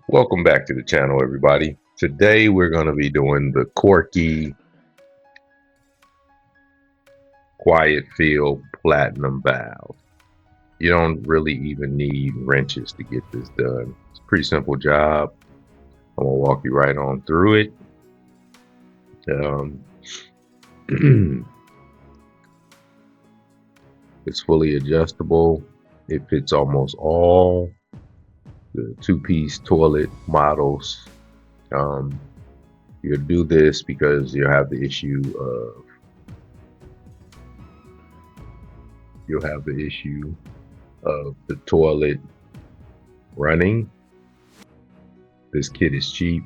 Welcome back to the channel, everybody. Today we're going to be doing the Korky QuietFILL Platinum Valve. You don't really even need wrenches to get this done. It's a pretty simple job. I'm going to walk you right on through it. It's fully adjustable. It fits almost all the two-piece toilet models. You'll do this because you'll have the issue of the toilet running. This kit is cheap.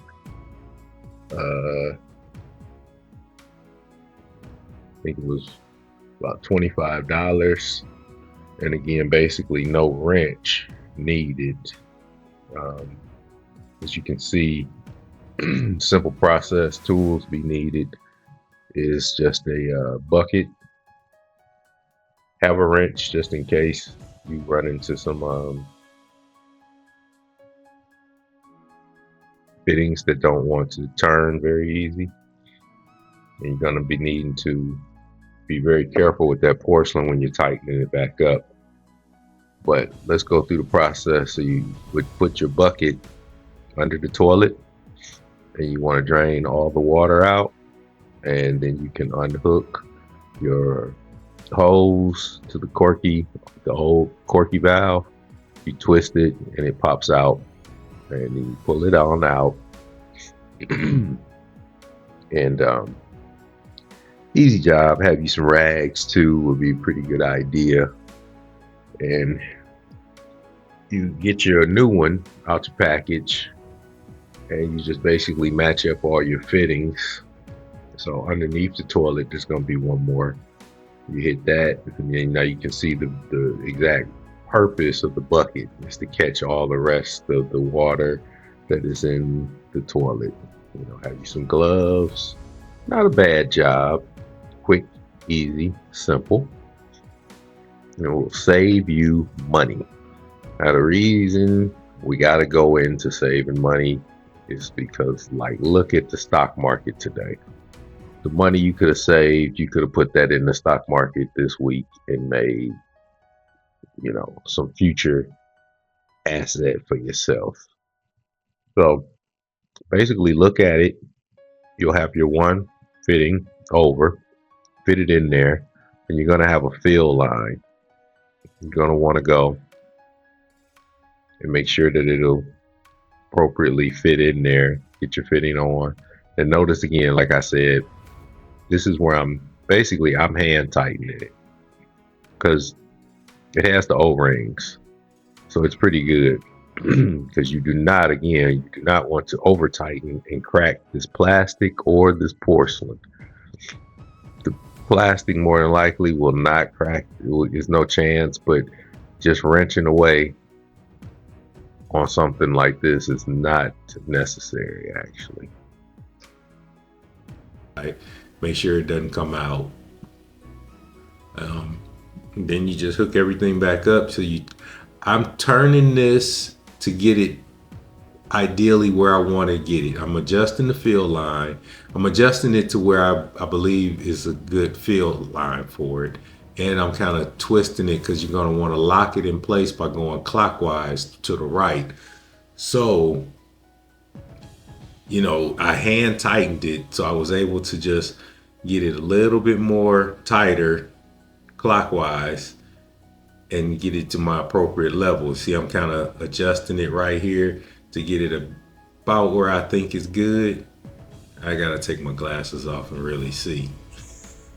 I think it was about $25. And again, basically no wrench needed. As you can see, simple process tools be needed is just a bucket. Have a wrench just in case you run into some fittings that don't want to turn very easy. And you're going to be needing to be very careful with that porcelain when you're tightening it back up. But let's go through the process. So you would put your bucket under the toilet and you want to drain all the water out, and then you can unhook your hose to the old Korky valve. You twist it and it pops out, and you pull it on out. And easy job. Have you some rags too would be a pretty good idea. And you get your new one out your package, and you just basically match up all your fittings. So underneath the toilet, there's going to be one more. You hit that, and then now you can see the exact purpose of the bucket is to catch all the rest of the water that is in the toilet. You know, have you some gloves. Not a bad job. Quick, easy, simple. It will save you money. Now the reason we got to go into saving money is because, like, look at the stock market today. The money you could have saved, you could have put that in the stock market this week and made, you know, some future asset for yourself. So basically, look at it. You'll have your one fitting over, fit it in there, and you're going to have a fill line. You're going to want to go and make sure that it'll appropriately fit in there. Get your fitting on. And notice again, like I said, this is where I'm hand tightening it because it has the O-rings. So it's pretty good because you do not want to over tighten and crack this plastic or this porcelain. The plastic more than likely will not crack. There's no chance, but just wrenching away on something like this is not necessary, actually. Make sure it doesn't come out. Then you just hook everything back up. I'm turning this to get it ideally where I want to get it. I'm adjusting the fill line. I'm adjusting it to where I believe is a good fill line for it. And I'm kind of twisting it because you're going to want to lock it in place by going clockwise to the right. So, you know, I hand tightened it, so I was able to just get it a little bit more tighter clockwise and get it to my appropriate level. See, I'm kind of adjusting it right here to get it about where I think is good. I gotta take my glasses off and really see.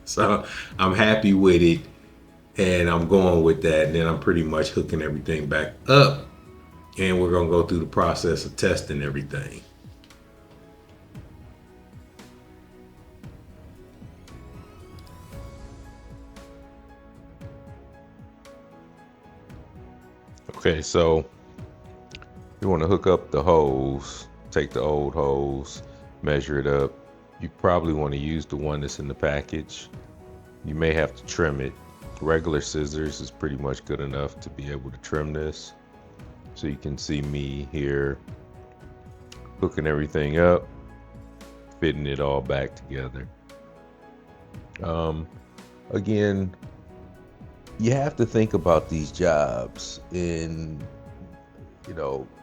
So I'm happy with it, and I'm going with that, and then I'm pretty much hooking everything back up, and we're gonna go through the process of testing everything. Okay, so you want to hook up the hose, take the old hose, measure it up. You probably want to use the one that's in the package. You may have to trim it. Regular scissors is pretty much good enough to be able to trim this. So you can see me here hooking everything up, fitting it all back together. Again, you have to think about these jobs in,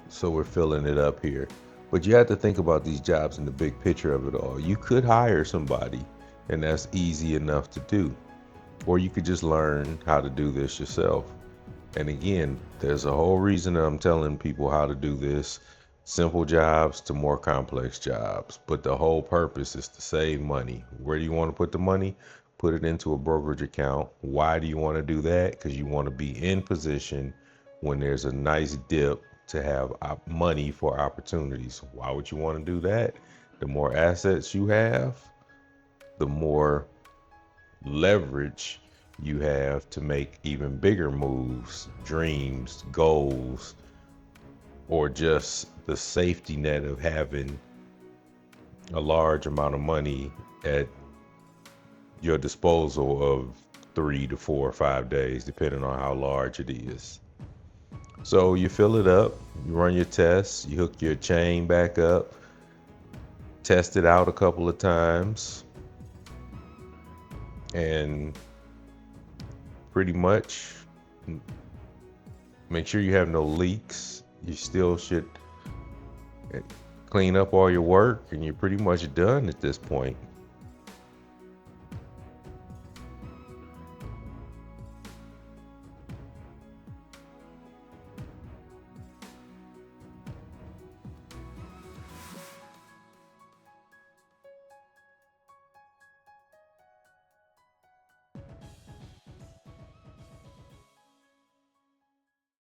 so we're filling it up here. But you have to think about these jobs in the big picture of it all. You could hire somebody, and that's easy enough to do. Or you could just learn how to do this yourself. And again, there's a whole reason I'm telling people how to do this. Simple jobs to more complex jobs. But the whole purpose is to save money. Where do you want to put the money? Put it into a brokerage account. Why do you want to do that? Because you want to be in position when there's a nice dip to have money for opportunities. Why would you want to do that? The more assets you have, the more leverage you have to make even bigger moves, dreams, goals, or just the safety net of having a large amount of money at your disposal of 3 to 4 or 5 days, depending on how large it is. So you fill it up, you run your tests, you hook your chain back up, test it out a couple of times, and pretty much make sure you have no leaks. You still should clean up all your work, and you're pretty much done at this point.